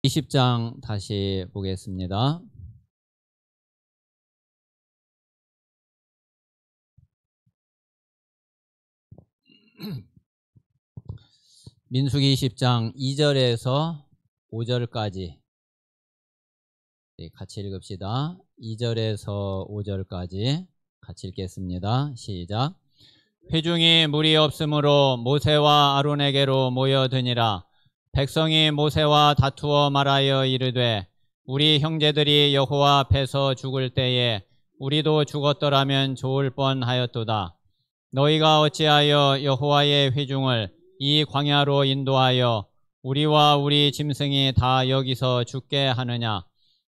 20장 다시 보겠습니다. 민수기 20장 2절에서 5절까지 같이 읽읍시다. 2절에서 5절까지 같이 읽겠습니다. 시작. 회중이 무리 없으므로 모세와 아론에게로 모여드니라. 백성이 모세와 다투어 말하여 이르되 우리 형제들이 여호와 앞에서 죽을 때에 우리도 죽었더라면 좋을 뻔하였도다. 너희가 어찌하여 여호와의 회중을 이 광야로 인도하여 우리와 우리 짐승이 다 여기서 죽게 하느냐?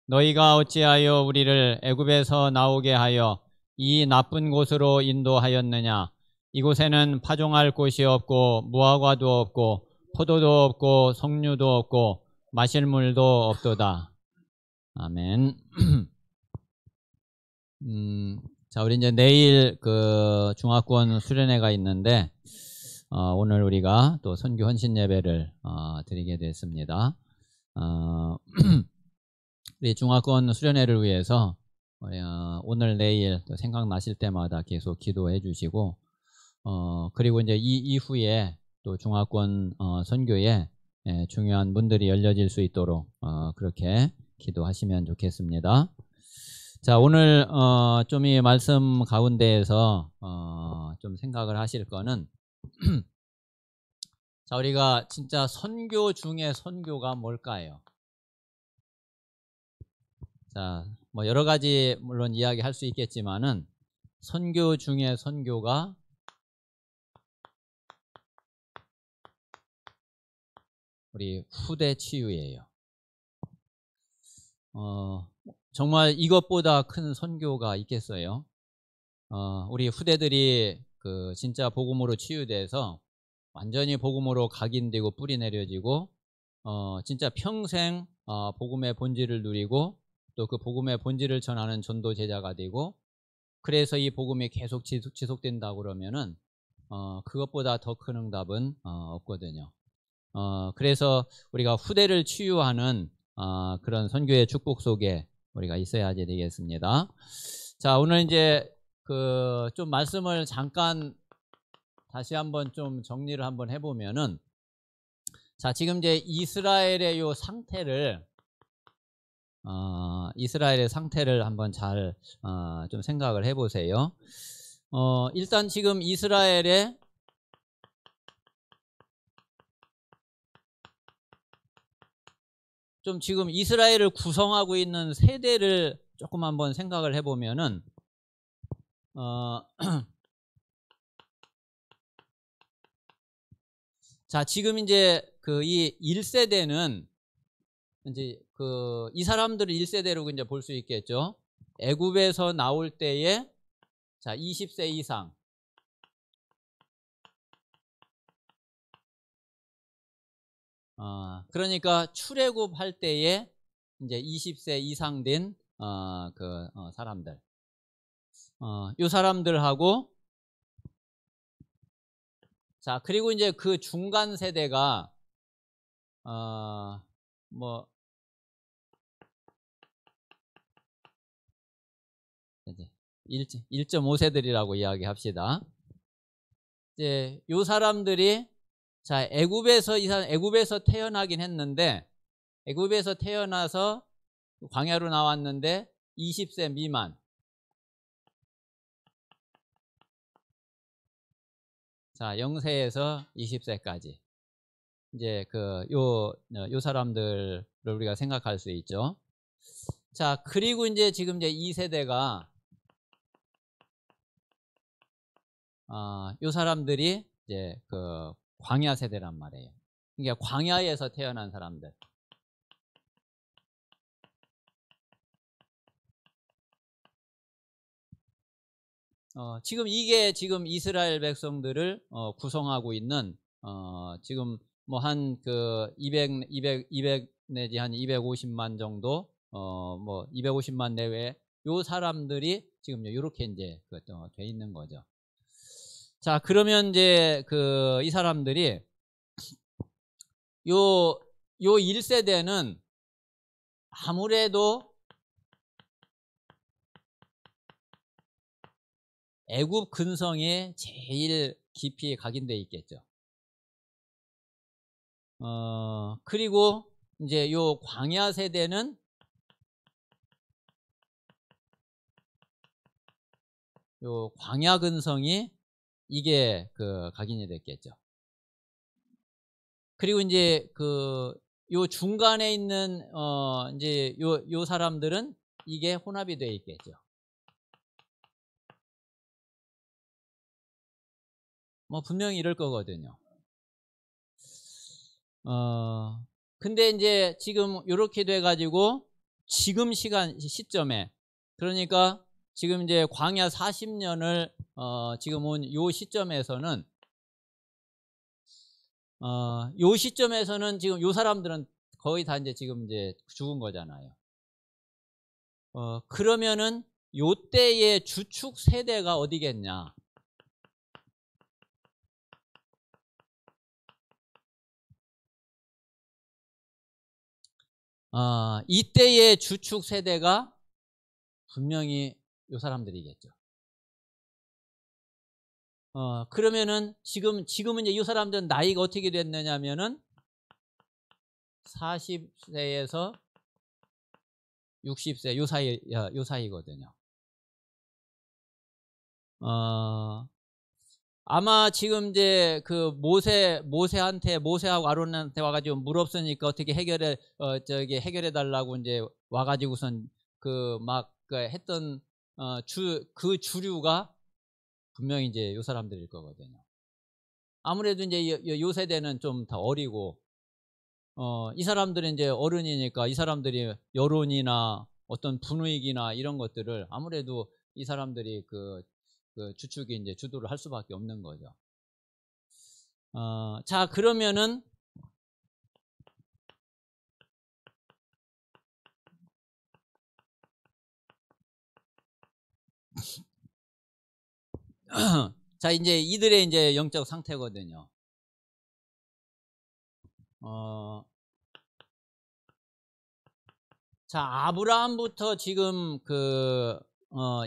너희가 어찌하여 우리를 애굽에서 나오게 하여 이 나쁜 곳으로 인도하였느냐? 이곳에는 파종할 곳이 없고 무화과도 없고 포도도 없고 석류도 없고 마실 물도 없도다. 아멘. 자, 우리 이제 내일 그 중화권 수련회가 있는데 오늘 우리가 또 선교 헌신 예배를 드리게 됐습니다. 우리 중화권 수련회를 위해서 오늘 내일 또 생각나실 때마다 계속 기도해 주시고 그리고 이제 이 이후에 또 중화권 선교에 중요한 문들이 열려질 수 있도록 그렇게 기도하시면 좋겠습니다. 자, 오늘 좀 이 말씀 가운데에서 좀 생각을 하실 거는 자, 우리가 진짜 선교 중에 선교가 뭘까요? 자, 뭐 여러 가지 물론 이야기할 수 있겠지만은 선교 중에 선교가 우리 후대 치유예요. 정말 이것보다 큰 선교가 있겠어요? 우리 후대들이 그 진짜 복음으로 치유돼서 완전히 복음으로 각인되고 뿌리 내려지고 진짜 평생 복음의 본질을 누리고 또 그 복음의 본질을 전하는 전도 제자가 되고 그래서 이 복음이 계속 지속된다고 그러면은 그것보다 더 큰 응답은 없거든요. 그래서 우리가 후대를 치유하는 그런 선교의 축복 속에 우리가 있어야지 되겠습니다. 자, 오늘 이제 그 좀 말씀을 잠깐 다시 한번 좀 정리를 한번 해보면은 자, 지금 이제 이스라엘의 요 상태를 이스라엘의 상태를 한번 잘 좀 생각을 해보세요. 일단 지금 이스라엘의 좀 지금 이스라엘을 구성하고 있는 세대를 조금 한번 생각을 해보면은 자, 지금 이제 그 이 1세대는 이제 그 이 사람들을 1세대로 이제 볼 수 있겠죠. 애굽에서 나올 때에 자, 20세 이상. 그러니까 출애굽 할 때에 이제 20세 이상 된 사람들. 요 사람들하고 자, 그리고 이제 그 중간 세대가 뭐 1.5세들이라고 이야기합시다. 이제 요 사람들이 자, 애굽에서 태어나긴 했는데 애굽에서 태어나서 광야로 나왔는데 20세 미만. 자, 0세에서 20세까지. 이제 요 사람들을 우리가 생각할 수 있죠. 자, 그리고 이제 지금 이제 2세대가 요 사람들이 이제 그 광야 세대란 말이에요. 그러니까 광야에서 태어난 사람들. 지금 이게 지금 이스라엘 백성들을 구성하고 있는 지금 뭐 한 그 200 내지 한 250만 정도 뭐 250만 내외 요 사람들이 지금 이렇게 이제 돼 있는 거죠. 자, 그러면 이제 이 사람들이 요 1세대는 아무래도 애굽 근성에 제일 깊이 각인되어 있겠죠. 그리고 이제 요 광야 세대는 요 광야 근성이 이게 그 각인이 됐겠죠. 그리고 이제 그 요 중간에 있는 이제 요 사람들은 이게 혼합이 되어 있겠죠. 뭐 분명히 이럴 거거든요. 근데 이제 지금 요렇게 돼 가지고 지금 시점에 그러니까 지금 이제 광야 40년을 지금 온 요 시점에서는 요 시점에서는 지금 요 사람들은 거의 다 이제 지금 이제 죽은 거잖아요. 그러면은 요 때의 주축 세대가 어디겠냐? 이때의 주축 세대가 분명히 요 사람들이겠죠. 그러면은 지금은 이제 이 사람들은 나이가 어떻게 됐느냐면은 40세에서 60세 요 사이거든요. 아마 지금 이제 그 모세하고 아론한테 와가지고 물 없으니까 어떻게 해결해 달라고 이제 와가지고선 그 막 했던 그 주류가 분명히 이제 요 사람들일 거거든요. 아무래도 이제 요 세대는 좀 더 어리고 이 사람들은 이제 어른이니까 이 사람들이 여론이나 어떤 분위기나 이런 것들을 아무래도 이 사람들이 그 주축이 이제 주도를 할 수밖에 없는 거죠. 자, 그러면은 자, 이제 이들의 이제 영적 상태거든요. 자, 아브라함부터 지금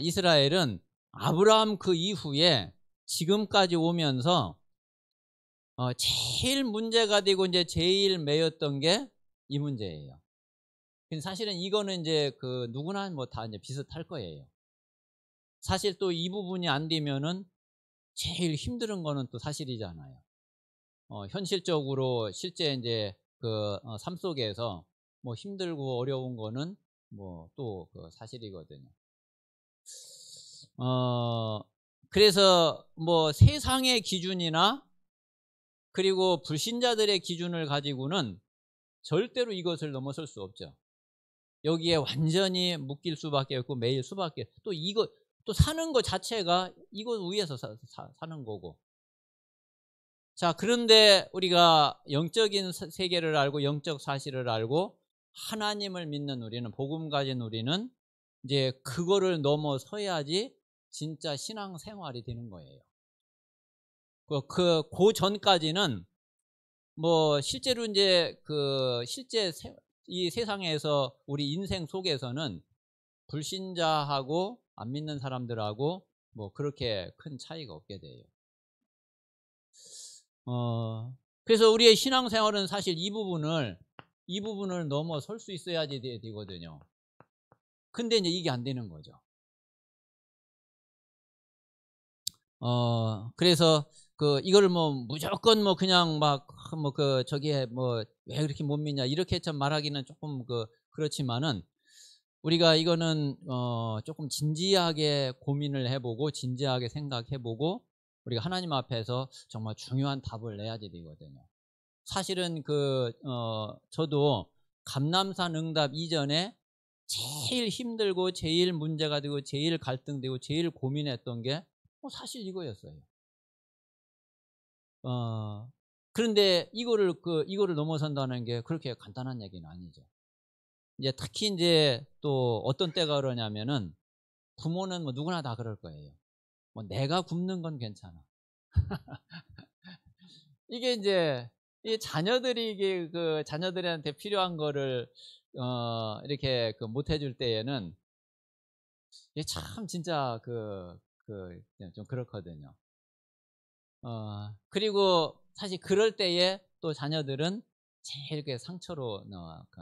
이스라엘은 아브라함 그 이후에 지금까지 오면서 제일 문제가 되고 이제 제일 매였던 게 이 문제예요. 사실은 이거는 이제 누구나 뭐 다 이제 비슷할 거예요. 사실 또 이 부분이 안 되면은 제일 힘든 거는 또 사실이잖아요. 현실적으로 실제 이제 삶 속에서 뭐 힘들고 어려운 거는 뭐 또 사실이거든요. 그래서 뭐 세상의 기준이나 그리고 불신자들의 기준을 가지고는 절대로 이것을 넘어설 수 없죠. 여기에 완전히 묶일 수밖에 없고 매일 수밖에 또 이거 또 사는 것 자체가 이거 위에서 사는 거고. 자, 그런데 우리가 영적인 세계를 알고 영적 사실을 알고 하나님을 믿는 우리는 복음 가진 우리는 이제 그거를 넘어서야지 진짜 신앙 생활이 되는 거예요. 그 전까지는 뭐 실제로 이제 실제 이 세상에서 우리 인생 속에서는 불신자하고 안 믿는 사람들하고 뭐 그렇게 큰 차이가 없게 돼요. 그래서 우리의 신앙생활은 사실 이 부분을 넘어설 수 있어야지 되거든요. 근데 이제 이게 안 되는 거죠. 그래서 이거를 뭐 무조건 뭐 그냥 막 뭐 저기에 뭐 왜 그렇게 못 믿냐 이렇게 참 말하기는 조금 그렇지만은 우리가 이거는 조금 진지하게 고민을 해보고 진지하게 생각해보고 우리가 하나님 앞에서 정말 중요한 답을 내야지 되거든요. 사실은 저도 감남산 응답 이전에 제일 힘들고 제일 문제가 되고 제일 갈등되고 제일 고민했던 게 사실 이거였어요. 그런데 이거를 넘어선다는 게 그렇게 간단한 얘기는 아니죠. 이제 특히 이제 또 어떤 때가 그러냐면은 부모는 뭐 누구나 다 그럴 거예요. 뭐 내가 굶는 건 괜찮아. 이게 이제 이 자녀들이 자녀들한테 필요한 거를 이렇게 못 해줄 때에는 이게 참 진짜 좀 그렇거든요. 그리고 사실 그럴 때에 또 자녀들은 제일 상처로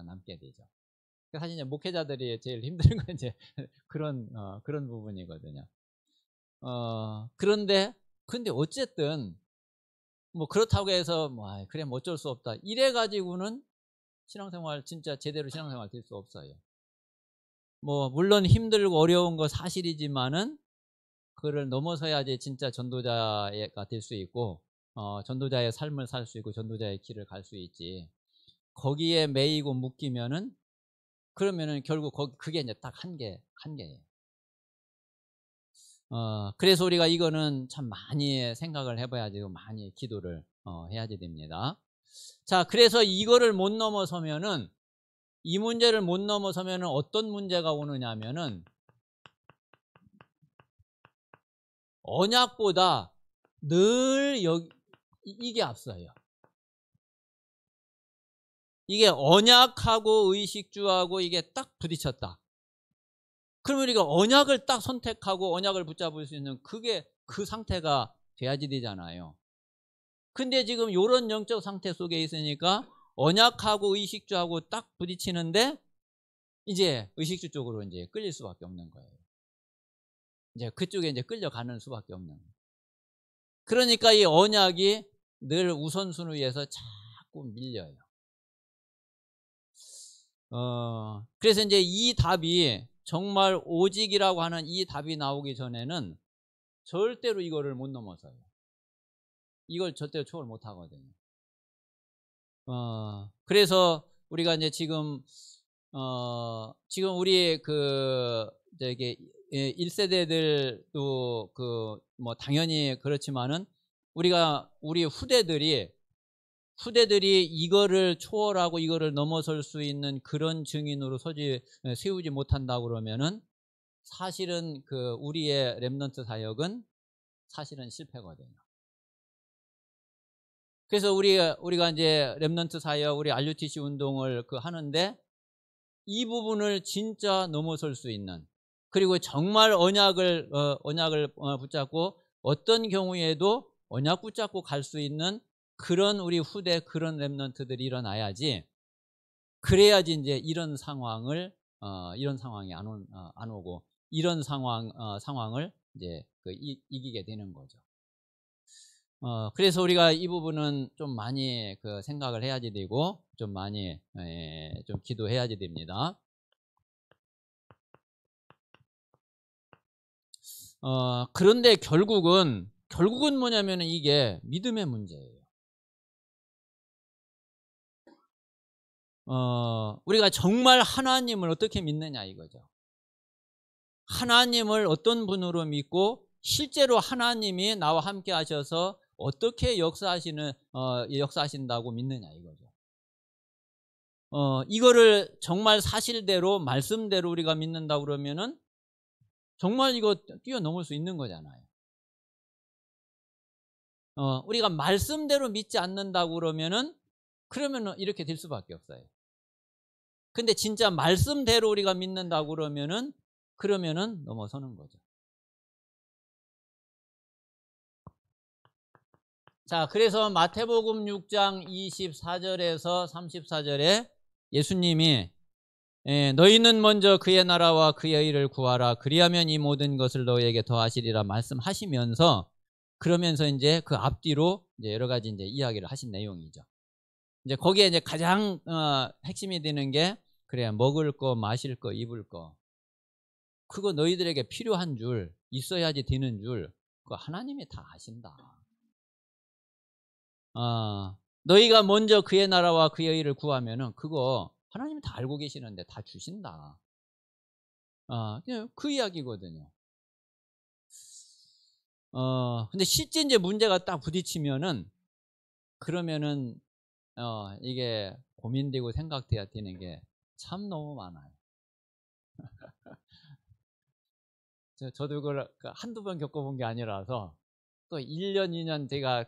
남게 되죠. 사실 이제 목회자들이 제일 힘든 건 이제 그런 부분이거든요. 근데 어쨌든 뭐 그렇다고 해서 그래 뭐 어쩔 수 없다 이래 가지고는 신앙생활 진짜 제대로 신앙생활 될 수 없어요. 뭐 물론 힘들고 어려운 거 사실이지만은 그걸 넘어서야지 진짜 전도자가 될 수 있고 전도자의 삶을 살 수 있고 전도자의 길을 갈 수 있지. 거기에 매이고 묶이면은 그러면은 결국 그게 이제 딱 한계예요. 그래서 우리가 이거는 참 많이 생각을 해봐야지, 많이 기도를 해야지 됩니다. 자, 그래서 이거를 못 넘어서면은, 이 문제를 못 넘어서면은 어떤 문제가 오느냐면은 언약보다 늘 이게 앞서요. 이게 언약하고 의식주하고 이게 딱 부딪혔다. 그러면 우리가 언약을 딱 선택하고 언약을 붙잡을 수 있는 그 상태가 돼야지 되잖아요. 근데 지금 이런 영적 상태 속에 있으니까 언약하고 의식주하고 딱 부딪히는데 이제 의식주 쪽으로 이제 끌릴 수밖에 없는 거예요. 이제 그쪽에 이제 끌려가는 수밖에 없는 거예요. 그러니까 이 언약이 늘 우선순위에서 자꾸 밀려요. 그래서 이제 이 답이 정말 오직이라고 하는 이 답이 나오기 전에는 절대로 이거를 못 넘어서요. 이걸 절대로 초월 못 하거든요. 그래서 우리가 이제 지금 우리 저기 1세대들도 뭐 당연히 그렇지만은 우리 후대들이 이거를 초월하고 이거를 넘어설 수 있는 그런 증인으로 세우지 못한다고 그러면은 사실은 우리의 렘넌트 사역은 사실은 실패거든요. 그래서 우리가 이제 렘넌트 사역, 우리 RUTC 운동을 하는데 이 부분을 진짜 넘어설 수 있는, 그리고 정말 언약을 붙잡고 어떤 경우에도 언약 붙잡고 갈 수 있는 그런 우리 후대 그런 렘넌트들이 일어나야지. 그래야지 이제 이런 상황이 안 오고 이런 상황을 이제 이기게 되는 거죠. 그래서 우리가 이 부분은 좀 많이 생각을 해야지 되고 좀 많이 좀 기도해야지 됩니다. 그런데 결국은 뭐냐면은 이게 믿음의 문제예요. 우리가 정말 하나님을 어떻게 믿느냐 이거죠. 하나님을 어떤 분으로 믿고 실제로 하나님이 나와 함께 하셔서 어떻게 역사하신다고 믿느냐 이거죠. 이거를 정말 사실대로 말씀대로 우리가 믿는다 그러면은 정말 이거 뛰어넘을 수 있는 거잖아요. 우리가 말씀대로 믿지 않는다고 그러면은 이렇게 될 수밖에 없어요. 근데 진짜 말씀대로 우리가 믿는다고 그러면은 넘어서는 거죠. 자, 그래서 마태복음 6장 24절에서 34절에 예수님이 너희는 먼저 그의 나라와 그의 의를 구하라. 그리하면 이 모든 것을 너희에게 더하시리라 말씀하시면서, 그러면서 이제 그 앞뒤로 이제 여러 가지 이제 이야기를 하신 내용이죠. 이제 거기에 이제 가장 핵심이 되는 게 그래 먹을 거, 마실 거, 입을 거, 그거 너희들에게 필요한 줄, 있어야지 되는 줄, 그거 하나님이 다 아신다. 너희가 먼저 그의 나라와 그의 의를 구하면은 그거 하나님이 다 알고 계시는데 다 주신다. 그냥 그 이야기거든요. 근데 실제 이제 문제가 딱 부딪히면은 그러면은 이게 고민되고 생각돼야 되는 게 참 너무 많아요. 저도 그걸 한두 번 겪어본 게 아니라서, 또 1년, 2년 제가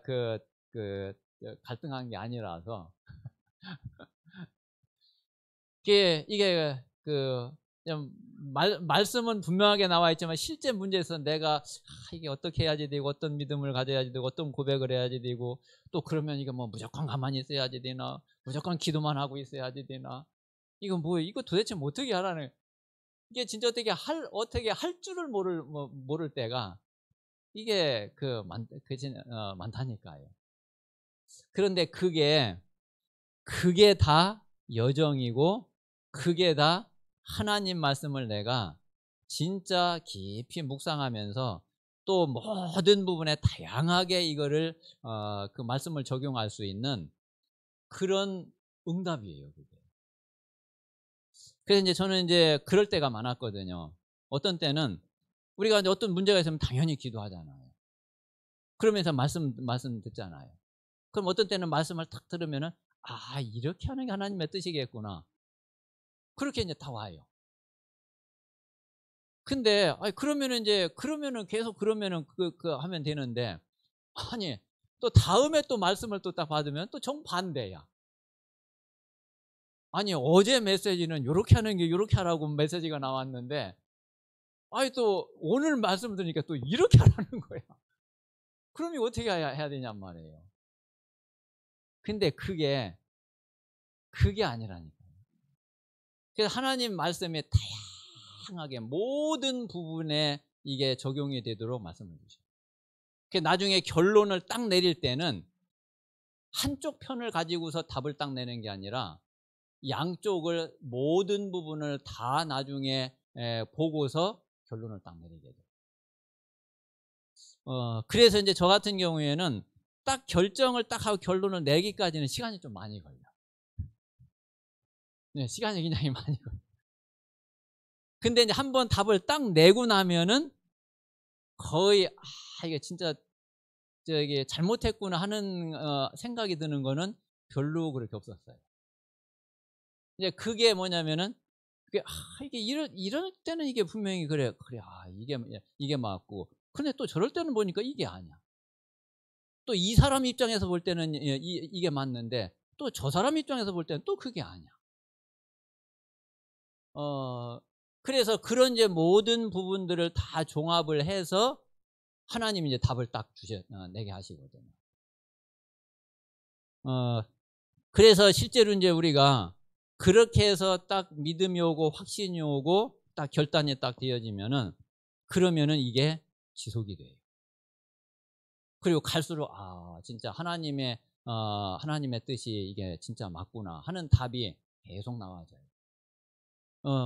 갈등한 게 아니라서 이게 말씀은 분명하게 나와 있지만 실제 문제에서 내가 이게 어떻게 해야지 되고 어떤 믿음을 가져야지 되고 어떤 고백을 해야지 되고 또 그러면 이거 뭐 무조건 가만히 있어야지 되나 무조건 기도만 하고 있어야지 되나 이거 이거 도대체 뭐 어떻게 하라는 이게 진짜 어떻게 할 줄을 모를 때가 이게 많다니까요. 그런데 그게 다 여정이고 그게 다 하나님 말씀을 내가 진짜 깊이 묵상하면서 또 모든 부분에 다양하게 이거를 그 말씀을 적용할 수 있는 그런 응답이에요. 그게. 그래서 이제 저는 이제 그럴 때가 많았거든요. 어떤 때는 우리가 이제 어떤 문제가 있으면 당연히 기도하잖아요. 그러면서 말씀 듣잖아요. 그럼 어떤 때는 말씀을 탁 들으면은 이렇게 하는 게 하나님의 뜻이겠구나. 그렇게 이제 다 와요. 근데 그러면은 계속 그러면은 하면 되는데 아니 또 다음에 또 말씀을 또 딱 받으면 또 정반대야. 아니 어제 메시지는 요렇게 하는 게 요렇게 하라고 메시지가 나왔는데 또 오늘 말씀 들으니까 또 이렇게 하라는 거야. 그러면 어떻게 해야 되냔 말이에요. 근데 그게 아니라니까요. 그래서 하나님 말씀에 다양하게 모든 부분에 이게 적용이 되도록 말씀을 주셔요. 나중에 결론을 딱 내릴 때는 한쪽 편을 가지고서 답을 딱 내는 게 아니라 양쪽을 모든 부분을 다 나중에 보고서 결론을 딱 내리게 돼요. 그래서 이제 저 같은 경우에는 딱 결정을 딱 하고 결론을 내기까지는 시간이 좀 많이 걸려. 네, 시간이 굉장히 많이 걸려. 근데 이제 한번 답을 딱 내고 나면은 거의 이게 진짜 잘못했구나 하는 생각이 드는 거는 별로 그렇게 없었어요. 이제 그게 뭐냐면은 이게 이럴 때는 이게 분명히 그래 이게 맞고 근데 또 저럴 때는 보니까 이게 아니야. 또 이 사람 입장에서 볼 때는 이게 맞는데 또 저 사람 입장에서 볼 때는 또 그게 아니야. 그래서 그런 이제 모든 부분들을 다 종합을 해서 하나님이 이제 답을 딱 내게 하시거든요. 그래서 실제로 이제 우리가 그렇게 해서 딱 믿음이 오고 확신이 오고 딱 결단이 딱 되어지면은 그러면은 이게 지속이 돼요. 그리고 갈수록 진짜 하나님의 뜻이 이게 진짜 맞구나 하는 답이 계속 나와져요.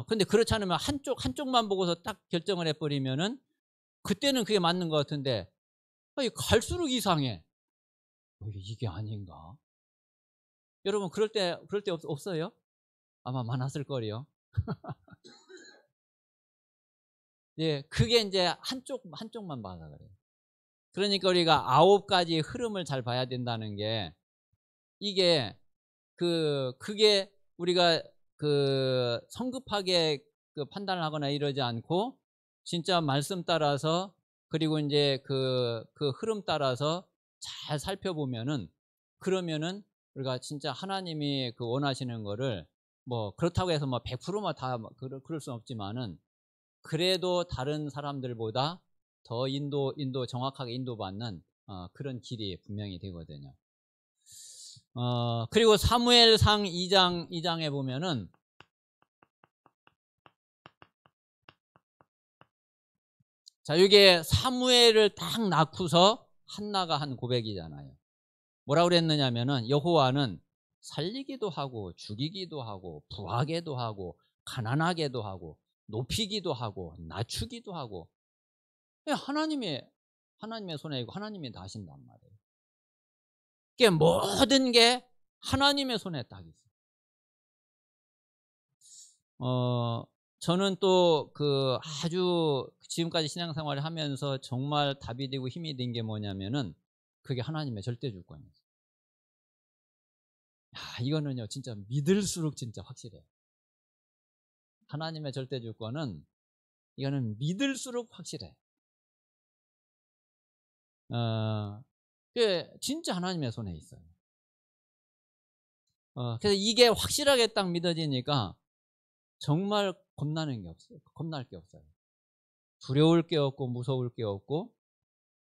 근데 그렇지 않으면 한쪽만 보고서 딱 결정을 해버리면은 그때는 그게 맞는 것 같은데 갈수록 이상해. 이게 아닌가? 여러분 그럴 때 없어요? 아마 많았을 거예요. 예, 그게 이제 한쪽만 봐서 그래요. 그러니까 우리가 9가지 흐름을 잘 봐야 된다는 게 이게 그게 우리가 성급하게 판단을 하거나 이러지 않고 진짜 말씀 따라서 그리고 이제 그 흐름 따라서 잘 살펴보면은 그러면은 우리가 진짜 하나님이 원하시는 거를 뭐 그렇다고 해서 뭐 100%만 다 그럴 수는 없지만은 그래도 다른 사람들보다 더 정확하게 인도받는 그런 길이 분명히 되거든요. 그리고 사무엘상 2장에 보면은 자, 이게 사무엘을 딱 낳고서 한나가 한 고백이잖아요. 뭐라고 그랬느냐면은 여호와는 살리기도 하고 죽이기도 하고 부하게도 하고 가난하게도 하고 높이기도 하고 낮추기도 하고 하나님의 손에 있고 하나님이 다 하신단 말이에요. 이게 모든 게 하나님의 손에 딱 있어요. 저는 또 아주 지금까지 신앙생활을 하면서 정말 답이 되고 힘이 된 게 뭐냐면은 그게 하나님의 절대 주권이에요. 이거는요 진짜 믿을수록 진짜 확실해요. 하나님의 절대 주권은 이거는 믿을수록 확실해. 그게 진짜 하나님의 손에 있어요. 그래서 이게 확실하게 딱 믿어지니까 정말 겁나는 게 없어요. 겁날 게 없어요. 두려울 게 없고 무서울 게 없고,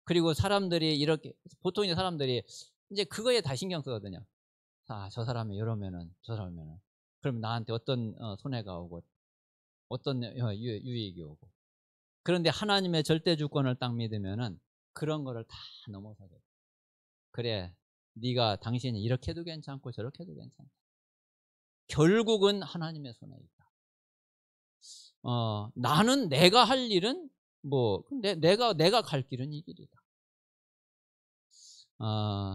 그리고 사람들이 이렇게 보통 이제 사람들이 이제 그거에 다 신경 쓰거든요. 아, 저 사람이 이러면은 저 사람이면은 그럼 나한테 어떤 손해가 오고 어떤 유익이 오고. 그런데 하나님의 절대 주권을 딱 믿으면은 그런 거를 다 넘어서게 돼. 그래, 네가 당신이 이렇게 해도 괜찮고 저렇게 해도 괜찮다. 결국은 하나님의 손에 있다. 나는 내가 할 일은 뭐 내가 갈 길은 이 길이다.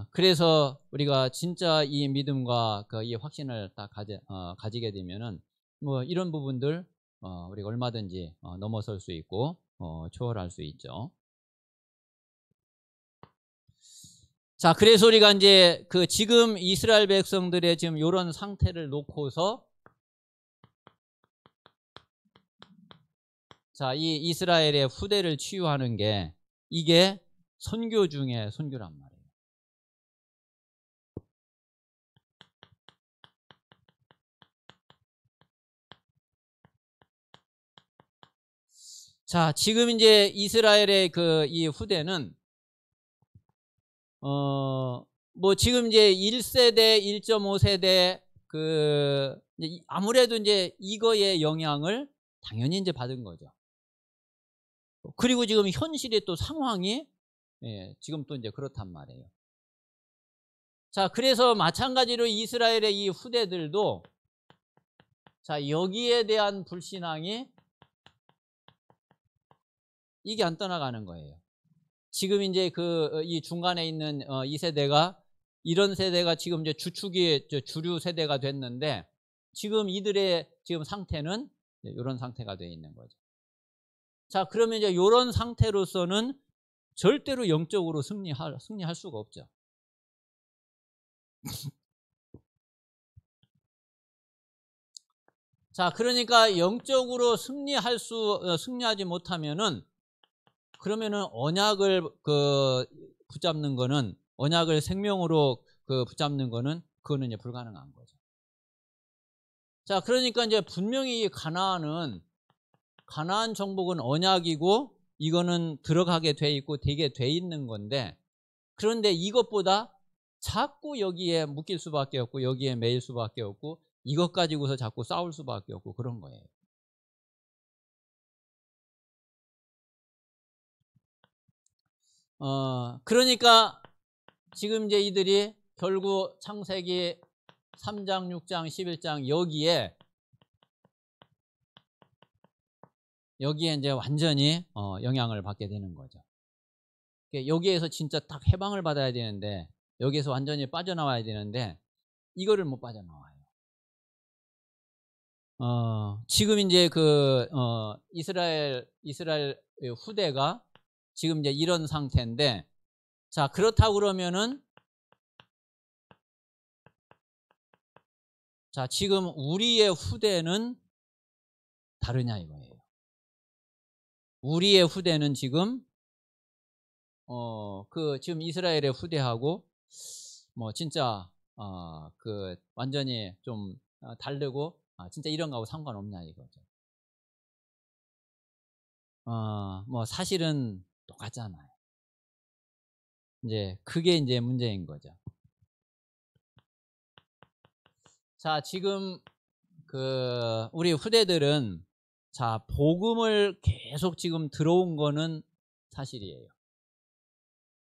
그래서 우리가 진짜 이 믿음과 이 확신을 딱 가지게 되면은 뭐 이런 부분들 우리가 얼마든지 넘어설 수 있고 초월할 수 있죠. 자, 그래서 우리가 이제 지금 이스라엘 백성들의 지금 이런 상태를 놓고서 자, 이 이스라엘의 후대를 치유하는 게 이게 선교 중에 선교란 말이에요. 자, 지금 이제 이스라엘의 이 후대는 뭐 지금 이제 1세대, 1.5세대 이제 아무래도 이제 이거의 영향을 당연히 이제 받은 거죠. 그리고 지금 현실의 또 상황이 지금 또 이제 그렇단 말이에요. 자, 그래서 마찬가지로 이스라엘의 이 후대들도 자, 여기에 대한 불신앙이 이게 안 떠나가는 거예요. 지금 이제 이 중간에 있는 이 세대가 이런 세대가 지금 이제 주축이 주류 세대가 됐는데 지금 이들의 지금 상태는 이런 상태가 되어 있는 거죠. 자, 그러면 이제 이런 상태로서는 절대로 영적으로 승리할 수가 없죠. 자, 그러니까 영적으로 승리하지 못하면은 그러면은 언약을 붙잡는 거는 언약을 생명으로 붙잡는 거는 그거는 이제 불가능한 거죠. 자, 그러니까 이제 분명히 가나안 정복은 언약이고 이거는 들어가게 돼 있고 되게 돼 있는 건데 그런데 이것보다 자꾸 여기에 묶일 수밖에 없고 여기에 매일 수밖에 없고 이것 가지고서 자꾸 싸울 수밖에 없고 그런 거예요. 그러니까 지금 이제 이들이 결국 창세기 3장, 6장, 11장 여기에 이제 완전히 영향을 받게 되는 거죠. 여기에서 진짜 딱 해방을 받아야 되는데 여기에서 완전히 빠져나와야 되는데 이거를 못 빠져나와요. 지금 이제 이스라엘 후대가 지금 이제 이런 상태인데 자, 그렇다고 그러면은 자, 지금 우리의 후대는 다르냐 이거예요. 우리의 후대는 지금 지금 이스라엘의 후대하고 뭐 진짜 완전히 좀 다르고 진짜 이런 거하고 상관없냐 이거죠. 뭐 사실은 똑같잖아요. 이제 그게 이제 문제인 거죠. 자, 지금 우리 후대들은 자, 복음을 계속 지금 들어온 거는 사실이에요.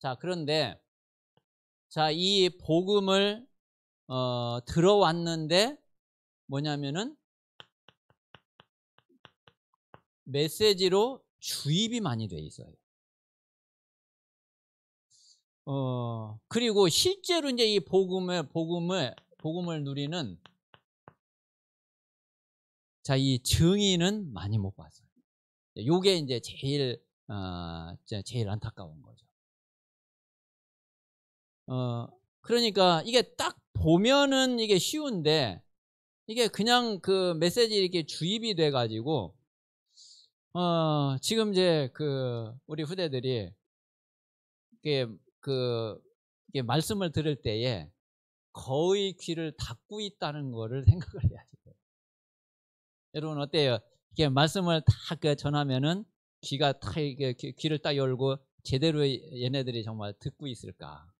자, 그런데 자, 이 복음을 들어왔는데 뭐냐면은 메시지로 주입이 많이 돼 있어요. 그리고 실제로 이제 이 복음을 누리는 자, 이 증인은 많이 못 봤어요. 요게 이제 제일 안타까운 거죠. 그러니까 이게 딱 보면은 이게 쉬운데 이게 그냥 메시지 이렇게 주입이 돼 가지고 지금 이제 우리 후대들이 이게 이게 말씀을 들을 때에 거의 귀를 닫고 있다는 거를 생각을 해야지 돼요. 여러분 어때요? 이렇게 말씀을 다 전하면은 귀가 다 이게 귀를 딱 열고 제대로 얘네들이 정말 듣고 있을까?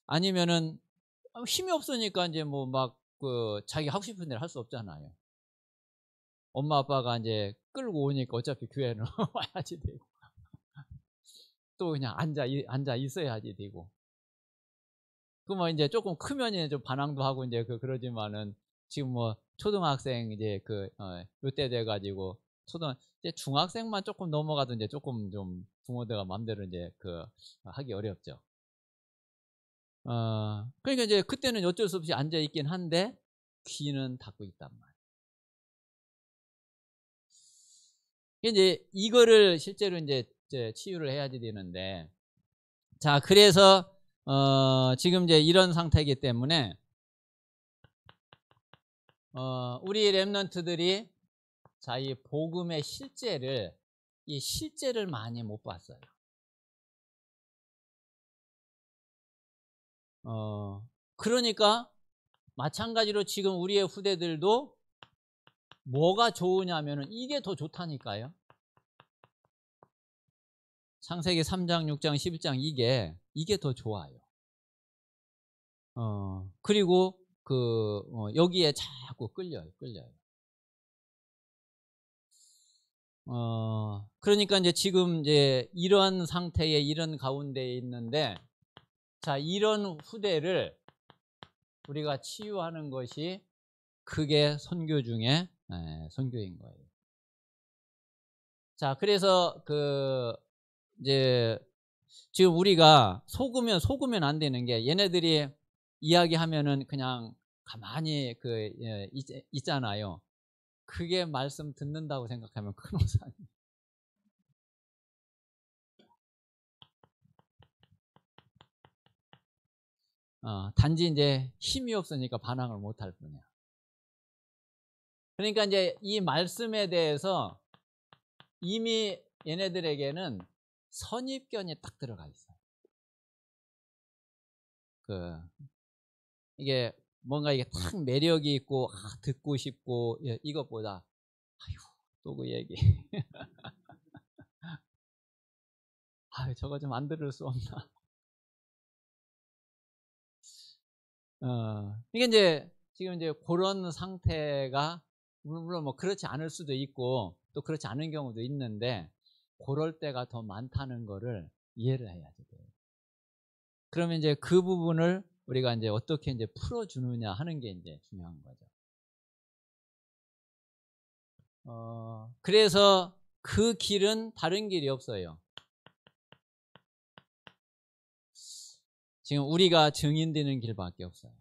아니면은 힘이 없으니까 이제 뭐 막 자기 하고 싶은 대로 할 수 없잖아요. 엄마 아빠가 이제 끌고 오니까 어차피 교회는 와야지 되고 또 그냥 앉아 있어야지 되고. 그러면 이제 조금 크면 이제 좀 반항도 하고 이제 그러지만은 지금 뭐 초등학생 이제 요때 돼가지고 이제 중학생만 조금 넘어가도 이제 조금 좀 부모들가 마음대로 이제 하기 어렵죠. 그러니까 이제 그때는 어쩔 수 없이 앉아 있긴 한데 귀는 닫고 있단 말이에요. 이제 이거를 실제로 이제 치유를 해야지 되는데, 자 그래서 지금 이제 이런 상태이기 때문에 우리 렘넌트들이 자 이 복음의 이 실제를 많이 못 봤어요. 그러니까 마찬가지로 지금 우리의 후대들도 뭐가 좋으냐면은 이게 더 좋다니까요. 창세기 3장, 6장, 11장 이게 더 좋아요. 그리고 여기에 자꾸 끌려요. 그러니까 이제 지금 이제 이런 상태에 이런 가운데에 있는데, 자 이런 후대를 우리가 치유하는 것이 그게 선교 중에 선교인 거예요. 자 그래서 이제 지금 우리가 속으면 안 되는 게, 얘네들이 이야기하면은 그냥 가만히 있잖아요. 그게 말씀 듣는다고 생각하면 큰 오산이에요. 단지 이제 힘이 없으니까 반항을 못할 뿐이야. 그러니까 이제 이 말씀에 대해서 이미 얘네들에게는 선입견이 딱 들어가 있어요. 이게 뭔가 이게 딱 매력이 있고 듣고 싶고 이것보다 아유 또 그 얘기 아유 저거 좀 안 들을 수 없나. 이게 이제 지금 이제 그런 상태가 물론 뭐 그렇지 않을 수도 있고 또 그렇지 않은 경우도 있는데, 그럴 때가 더 많다는 거를 이해를 해야지 돼요. 그러면 이제 그 부분을 우리가 이제 어떻게 이제 풀어주느냐 하는 게 이제 중요한 거죠. 그래서 그 길은 다른 길이 없어요. 지금 우리가 증인되는 길밖에 없어요.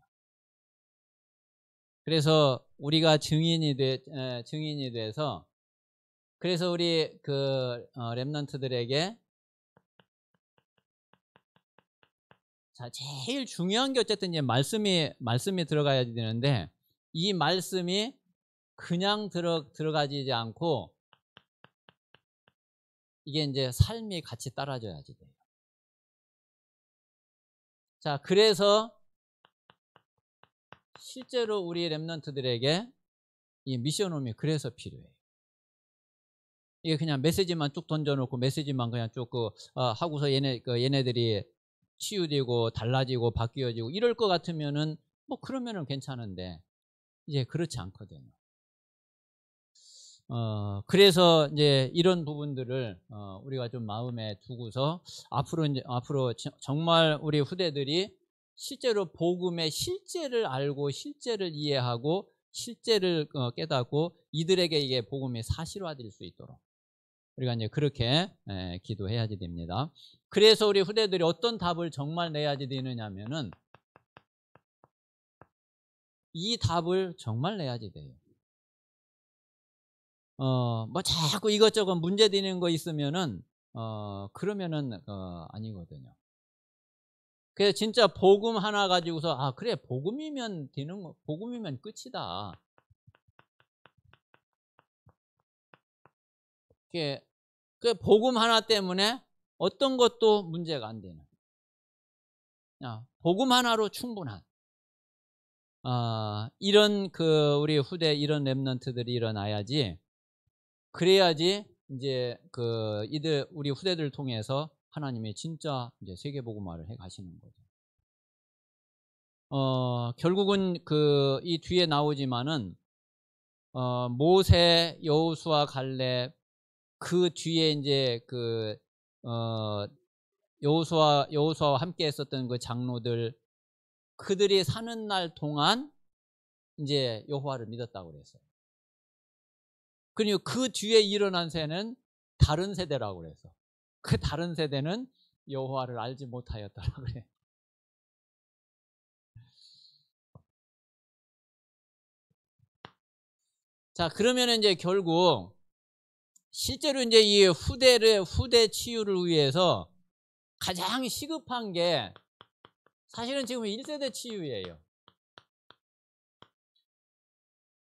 그래서 우리가 증인이 돼서, 그래서 우리 렘넌트들에게 자 제일 중요한 게 어쨌든 이제 말씀이 들어가야 되는데, 이 말씀이 그냥 들어가지 않고 이게 이제 삶이 같이 따라줘야지 돼요. 자 그래서 실제로 우리 렘넌트들에게 이 미션홈이 그래서 필요해요. 이게 그냥 메시지만 쭉 던져놓고 메시지만 그냥 쭉 하고서 얘네들이 치유되고 달라지고 바뀌어지고 이럴 것 같으면은 뭐 그러면은 괜찮은데 이제 그렇지 않거든요. 그래서 이제 이런 부분들을 우리가 좀 마음에 두고서 앞으로 정말 우리 후대들이 실제로 복음의 실제를 알고 실제를 이해하고 실제를 깨닫고 이들에게 이게 복음이 사실화될 수 있도록 우리가 이제 그렇게 기도해야지 됩니다. 그래서 우리 후대들이 어떤 답을 정말 내야지 되느냐면은 이 답을 정말 내야지 돼요. 뭐 자꾸 이것저것 문제 되는 거 있으면은 그러면은 아니거든요. 그래서 진짜 복음 하나 가지고서 그래 복음이면 되는 거, 복음이면 끝이다. 그 복음 하나 때문에 어떤 것도 문제가 안 되는. 복음 하나로 충분한. 이런 우리 후대 이런 렘넌트들이 일어나야지, 그래야지 이제 우리 후대들을 통해서 하나님이 진짜 이제 세계복음화를 해 가시는 거죠. 결국은 이 뒤에 나오지만은 모세, 여호수아, 갈렙, 그 뒤에 이제 여호수아와 함께 했었던 그 장로들, 그들이 사는 날 동안 이제 여호와를 믿었다고 그랬어요. 그리고 그 뒤에 일어난 세는 다른 세대라고 그래서, 그 다른 세대는 여호와를 알지 못하였다라고 그래요. 자, 그러면 이제 결국 실제로 이제 이 후대 치유를 위해서 가장 시급한 게 사실은 지금 1세대 치유예요.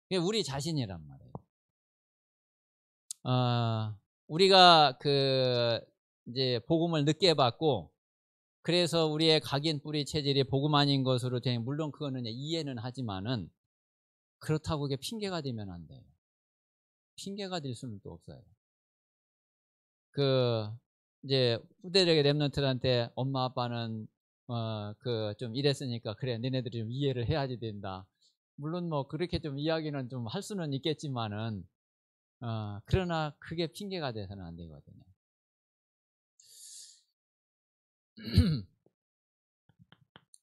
그게 우리 자신이란 말이에요. 우리가 이제 복음을 늦게 받고, 그래서 우리의 각인 뿌리 체질이 복음 아닌 것으로 된, 물론 그거는 이해는 하지만은 그렇다고 그게 핑계가 되면 안 돼요. 핑계가 될 수는 또 없어요. 이제 후대적의 렘넌트한테 엄마 아빠는 좀 이랬으니까 그래 너네들이 좀 이해를 해야지 된다. 물론 뭐 그렇게 좀 이야기는 좀 할 수는 있겠지만은 그러나 그게 핑계가 돼서는 안 되거든요.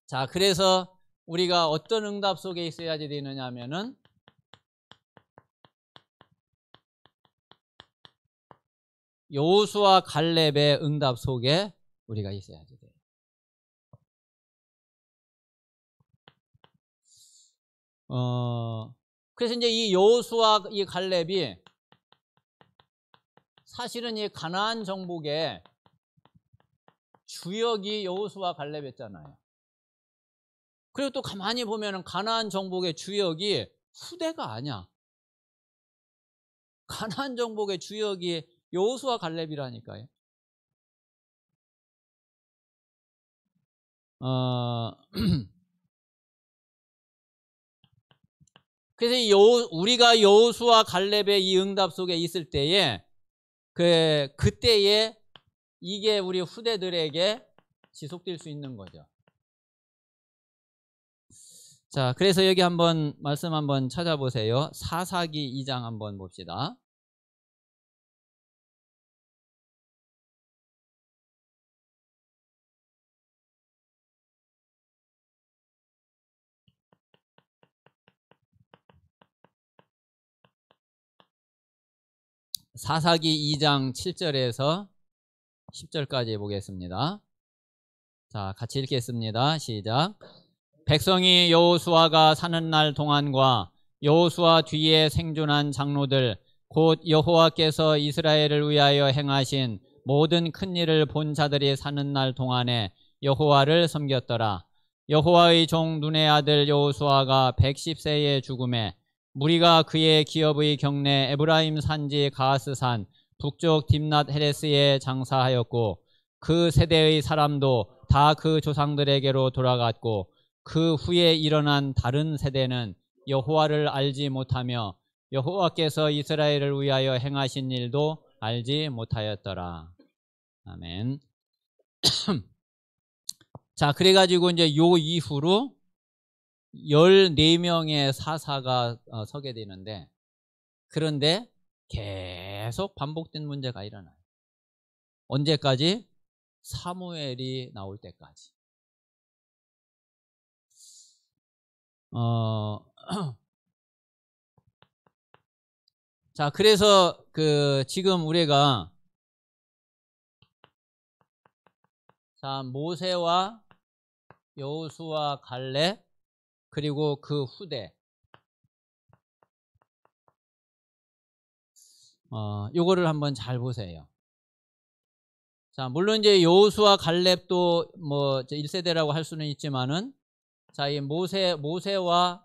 자, 그래서 우리가 어떤 응답 속에 있어야지 되느냐 하면은 여호수아 갈렙의 응답 속에 우리가 있어야지 돼요. 그래서 이제 이 여호수아 이 갈렙이 사실은 이 가나안 정복의 주역이 여호수아 갈렙이었잖아요. 그리고 또 가만히 보면은 가나안 정복의 주역이 후대가 아니야. 가나안 정복의 주역이 여호수아 갈렙이라니까요. 그래서 우리가 여호수아 갈렙의 이 응답 속에 있을 때에 그때에 이게 우리 후대들에게 지속될 수 있는 거죠. 자, 그래서 여기 한번 말씀 한번 찾아보세요. 사사기 2장 한번 봅시다. 사사기 2장 7절에서 10절까지 보겠습니다. 자, 같이 읽겠습니다. 시작. 백성이 여호수아가 사는 날 동안과 여호수아 뒤에 생존한 장로들 곧 여호와께서 이스라엘을 위하여 행하신 모든 큰 일을 본 자들이 사는 날 동안에 여호와를 섬겼더라. 여호와의 종 눈의 아들 여호수아가 110세에 죽음에 무리가 그의 기업의 경내 에브라임 산지 가스산 북쪽 딥낫 헤레스에 장사하였고 그 세대의 사람도 다 그 조상들에게로 돌아갔고 그 후에 일어난 다른 세대는 여호와를 알지 못하며 여호와께서 이스라엘을 위하여 행하신 일도 알지 못하였더라. 아멘. 자, 그래가지고 이제 요 이후로 14명의 사사가 서게 되는데, 그런데 계속 반복된 문제가 일어나요. 언제까지? 사무엘이 나올 때까지. 자, 그래서 지금 우리가 모세와 여호수아 갈렙 그리고 그 후대, 요거를 한번 잘 보세요. 자, 물론 이제 여호수아 갈렙도 뭐 1세대라고 할 수는 있지만은, 자, 이 모세와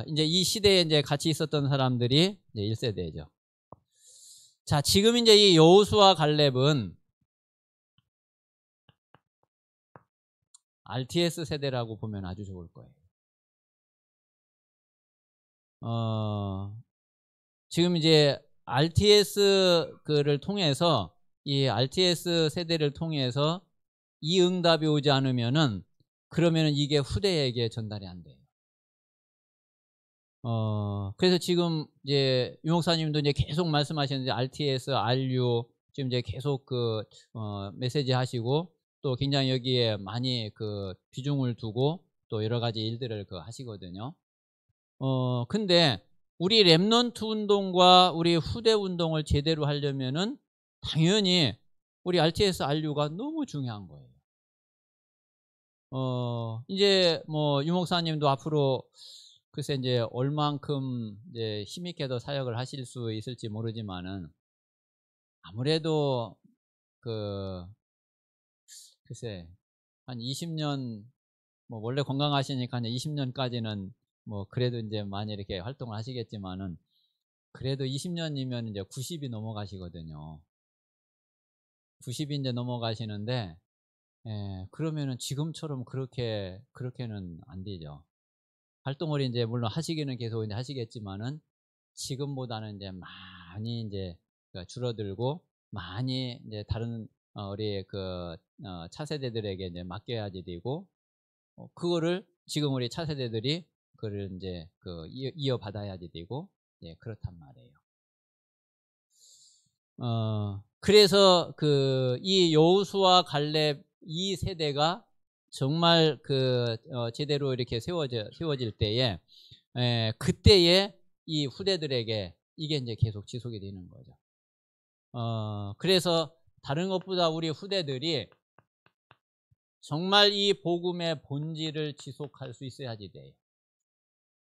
이제 이 시대에 이제 같이 있었던 사람들이 이제 1세대죠. 자, 지금 이제 이 여호수아 갈렙은 RTS 세대라고 보면 아주 좋을 거예요. 지금 이제 RTS 그를 통해서 이 RTS 세대를 통해서 이 응답이 오지 않으면은 그러면은 이게 후대에게 전달이 안 돼요. 그래서 지금 이제 유 목사님도 이제 계속 말씀하셨는데 RTS, RU 지금 이제 계속 그 메시지 하시고 또 굉장히 여기에 많이 그 비중을 두고 또 여러 가지 일들을 그 하시거든요. 근데 우리 렘넌트 운동과 우리 후대 운동을 제대로 하려면은 당연히 우리 RTS, RU가 너무 중요한 거예요. 이제 뭐 유 목사님도 앞으로 글쎄 이제 얼만큼 이제 힘있게 더 사역을 하실 수 있을지 모르지만은 아무래도 그 글쎄 한 20년 뭐 원래 건강하시니까 한 20년까지는 뭐 그래도 이제 많이 이렇게 활동을 하시겠지만은 그래도 20년이면 이제 90이 넘어가시거든요. 90이 이제 넘어가시는데 그러면은 지금처럼 그렇게는 안 되죠. 활동을 이제 물론 하시기는 계속 이제 하시겠지만은 지금보다는 이제 많이 이제 줄어들고 많이 이제 다른 우리 그 차세대들에게 이제 맡겨야지 되고 그거를 지금 우리 차세대들이 그를 이제 그 이어받아야지 되고 그렇단 말이에요. 그래서 그 이 여호수아 갈렙 이 세대가 정말 그 제대로 이렇게 세워질 때에 그때에 이 후대들에게 이게 이제 계속 지속이 되는 거죠. 그래서 다른 것보다 우리 후대들이 정말 이 복음의 본질을 지속할 수 있어야지 돼요.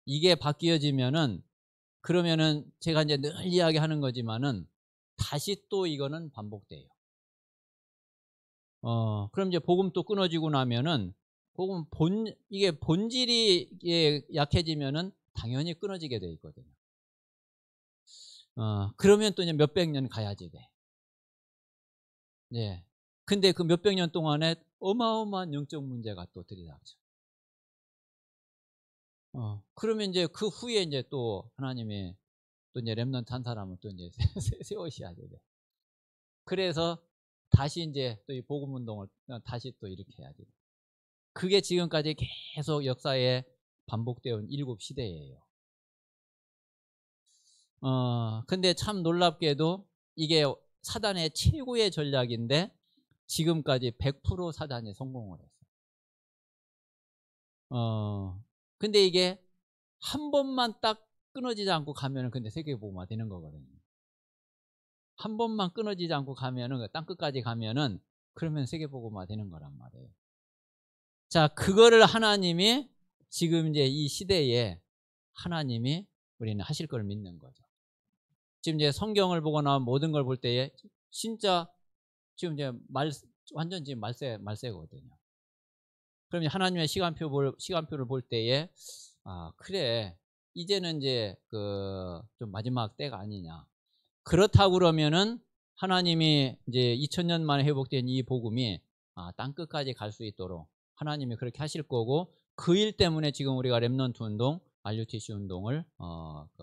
이게 바뀌어지면은 그러면은 제가 이제 늘 이야기하는 거지만은 다시 또 이거는 반복돼요. 그럼 이제 복음 또 끊어지고 나면은 복음 이게 본질이 이게 약해지면은 당연히 끊어지게 돼 있거든요. 그러면 또 이제 몇백 년 가야지 돼. 예. 근데 그 몇백 년 동안에 어마어마한 영적 문제가 또 들이닥쳐. 그러면 이제 그 후에 이제 또 하나님이 또 이제 렘넌트 한 사람을 또 이제 세우셔야 돼. 그래서 다시 이제 또 이 복음 운동을 다시 또 일으켜야 돼. 그게 지금까지 계속 역사에 반복되어 온 일곱 시대예요. 근데 참 놀랍게도 이게 사단의 최고의 전략인데 지금까지 100% 사단이 성공을 했어요. 근데 이게 한 번만 딱 끊어지지 않고 가면은 근데 세계복음화 되는 거거든요. 한 번만 끊어지지 않고 가면은 땅 끝까지 가면은 그러면 세계복음화 되는 거란 말이에요. 자, 그거를 하나님이 지금 이제 이 시대에 하나님이 우리는 하실 걸 믿는 거죠. 지금 이제 성경을 보거나 모든 걸 볼 때에 진짜 지금 이제 완전 지금 말세거든요. 그럼 하나님의 시간표를 볼 때에 그래 이제는 이제 그 좀 마지막 때가 아니냐. 그렇다고 그러면은 하나님이 이제 2000년 만에 회복된 이 복음이 땅 끝까지 갈 수 있도록 하나님이 그렇게 하실 거고 그 일 때문에 지금 우리가 렘넌트 운동, RUTC 운동을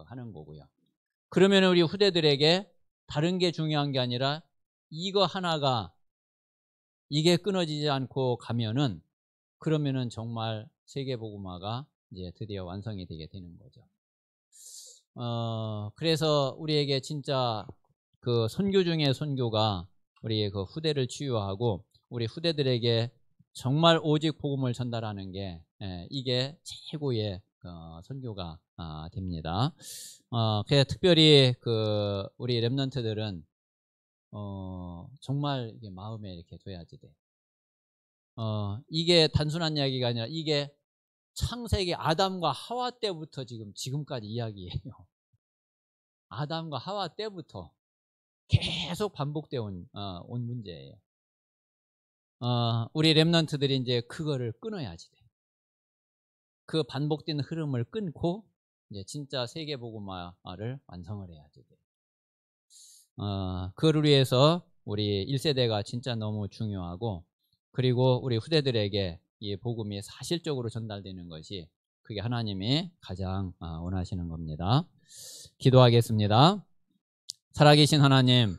하는 거고요. 그러면 우리 후대들에게 다른 게 중요한 게 아니라 이거 하나가 이게 끊어지지 않고 가면은 그러면은 정말 세계복음화가 이제 드디어 완성이 되게 되는 거죠. 그래서 우리에게 진짜 그 선교 중에 선교가 우리 그 후대를 치유하고 우리 후대들에게 정말 오직 복음을 전달하는 게 이게 최고의 선교가 됩니다. 그래서 특별히 그 우리 렘넌트들은 정말 이게 마음에 이렇게 둬야지 돼. 이게 단순한 이야기가 아니라 이게 창세기 아담과 하와 때부터 지금까지 이야기예요. 아담과 하와 때부터 계속 반복되어 온 문제예요. 우리 렘넌트들이 이제 그거를 끊어야지 돼. 그 반복된 흐름을 끊고 이제 진짜 세계 복음화를 완성을 해야지 돼. 그를 위해서 우리 1세대가 진짜 너무 중요하고 그리고 우리 후대들에게 이 복음이 사실적으로 전달되는 것이 그게 하나님이 가장 원하시는 겁니다. 기도하겠습니다. 살아계신 하나님,